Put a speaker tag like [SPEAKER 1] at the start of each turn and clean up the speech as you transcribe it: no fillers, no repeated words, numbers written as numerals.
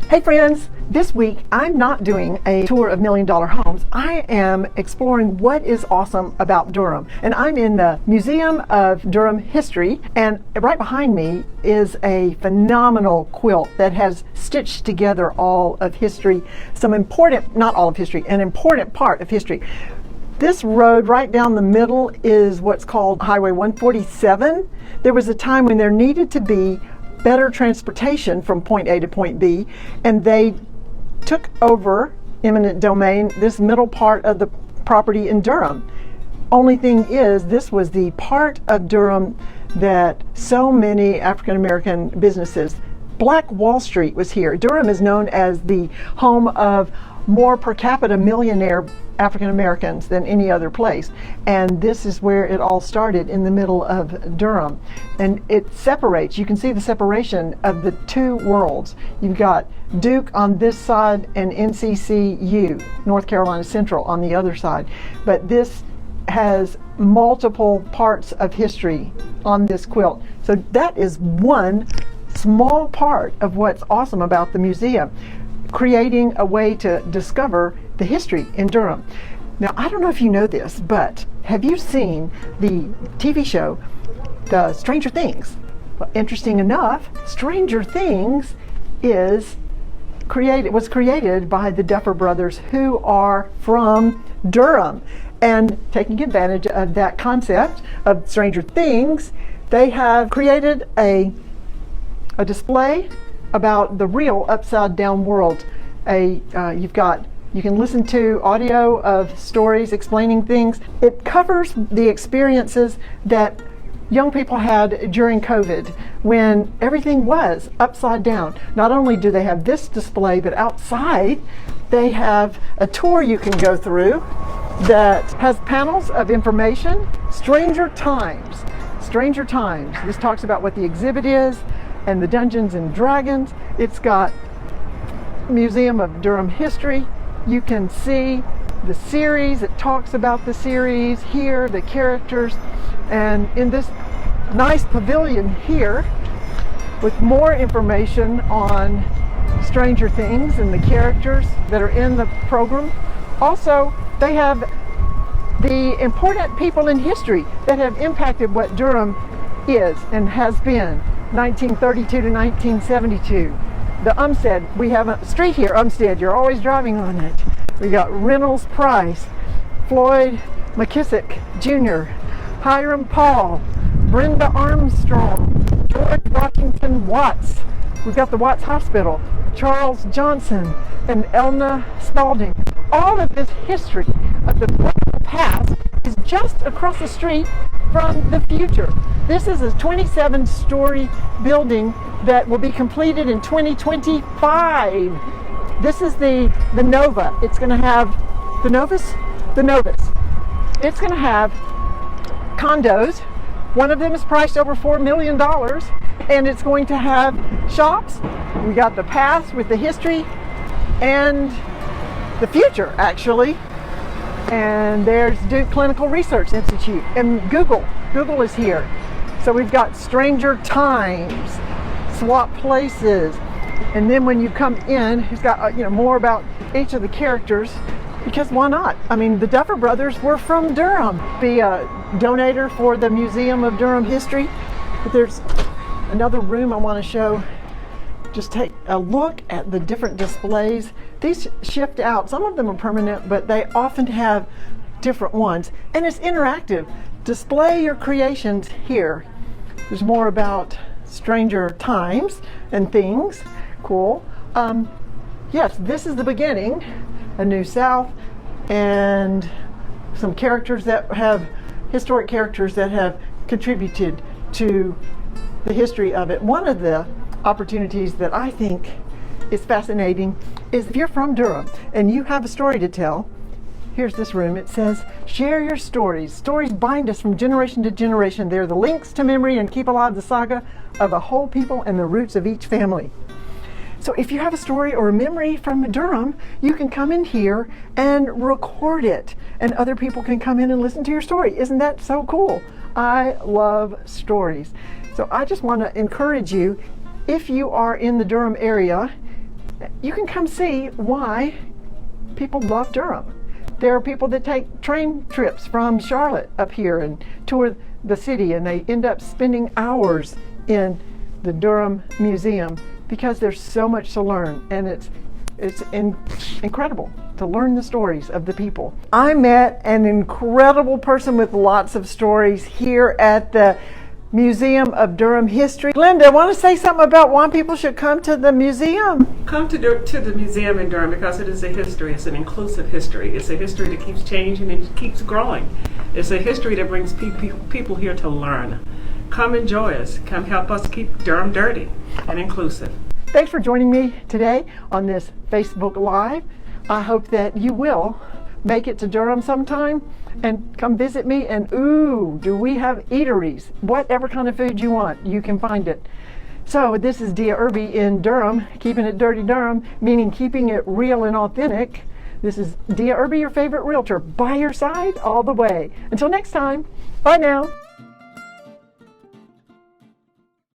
[SPEAKER 1] Hey friends, this week I'm not doing a tour of $1 Million Homes. I am exploring what is awesome about Durham. And I'm in the Museum of Durham History, and right behind me is a phenomenal quilt that has stitched together all of history, some important, not all of history, an important part of history. This road right down the middle is what's called Highway 147. There was a time when there needed to be better transportation from point A to point B, and they took over eminent domain, this middle part of the property in Durham. Only thing is, this was the part of Durham that so many African American businesses, Black Wall Street was here. Durham is known as the home of more per capita millionaire African Americans than any other place, and this is where it all started, in the middle of Durham. And it separates, you can see the separation of the two worlds. You've got Duke on this side and NCCU, North Carolina Central, on the other side. But this has multiple parts of history on this quilt. So that is one small part of what's awesome about the museum, creating a way to discover the history in Durham. Now, I don't know if you know this, but have you seen the TV show, The Stranger Things? Well, interesting enough, Stranger Things was created by the Duffer Brothers, who are from Durham. And taking advantage of that concept of Stranger Things, they have created a display about the real upside down world. You can listen to audio of stories explaining things. It covers the experiences that young people had during COVID, when everything was upside down. Not only do they have this display, but outside they have a tour you can go through that has panels of information. Stranger Times. This talks about what the exhibit is, and the Dungeons and Dragons. It's got Museum of Durham History. You can see the series. It talks about the series here, the characters, and in this nice pavilion here with more information on Stranger Things and the characters that are in the program. Also, they have the important people in history that have impacted what Durham is and has been. 1932 to 1972. The Umstead, we have a street here, Umstead, you're always driving on it. We got Reynolds Price, Floyd McKissick Jr., Hiram Paul, Brenda Armstrong, George Washington Watts. We've got the Watts Hospital, Charles Johnson, and Elna Spalding. All of this history of the past is just across the street from the future. This is a 27-story building that will be completed in 2025. This is the Nova. It's going to have the Novus. It's going to have condos. One of them is priced over $4 million, and it's going to have shops. We got the past with the history and the future, actually. And there's Duke Clinical Research Institute, and Google is here. So we've got Stranger Times, Swap Places, and then when you come in, it's got more about each of the characters, because why not? I mean, the Duffer Brothers were from Durham. Be a donator for the Museum of Durham History. But there's another room I want to show. Just take a look at the different displays. These shift out. Some of them are permanent, but they often have different ones. And it's interactive. Display your creations here. There's more about Stranger Times and things. Cool. Yes, this is the beginning. A New South, and some characters that have, historic characters that have contributed to the history of it. One of the opportunities that I think is fascinating is, if you're from Durham and you have a story to tell, here's this room. It says, share your stories. Stories bind us from generation to generation. They're the links to memory and keep alive the saga of a whole people and the roots of each family. So if you have a story or a memory from Durham, you can come in here and record it, and other people can come in and listen to your story. Isn't that so cool? I love stories. So I just want to encourage you, if you are in the Durham area, you can come see why people love Durham. There are people that take train trips from Charlotte up here and tour the city, and they end up spending hours in the Durham Museum because there's so much to learn, and it's incredible to learn the stories of the people. I met an incredible person with lots of stories here at the Museum of Durham History. Glenda, want to say something about why people should come to the museum?
[SPEAKER 2] Come to the museum in Durham because it is a history. It's an inclusive history. It's a history that keeps changing and keeps growing. It's a history that brings people here to learn. Come enjoy us. Come help us keep Durham dirty and inclusive.
[SPEAKER 1] Thanks for joining me today on this Facebook Live. I hope that you will make it to Durham sometime and come visit me. And ooh, do we have eateries? Whatever kind of food you want, you can find it. So this is Dia Irby in Durham, keeping it dirty Durham, meaning keeping it real and authentic. This is Dia Irby, your favorite realtor, by your side all the way. Until next time, bye now.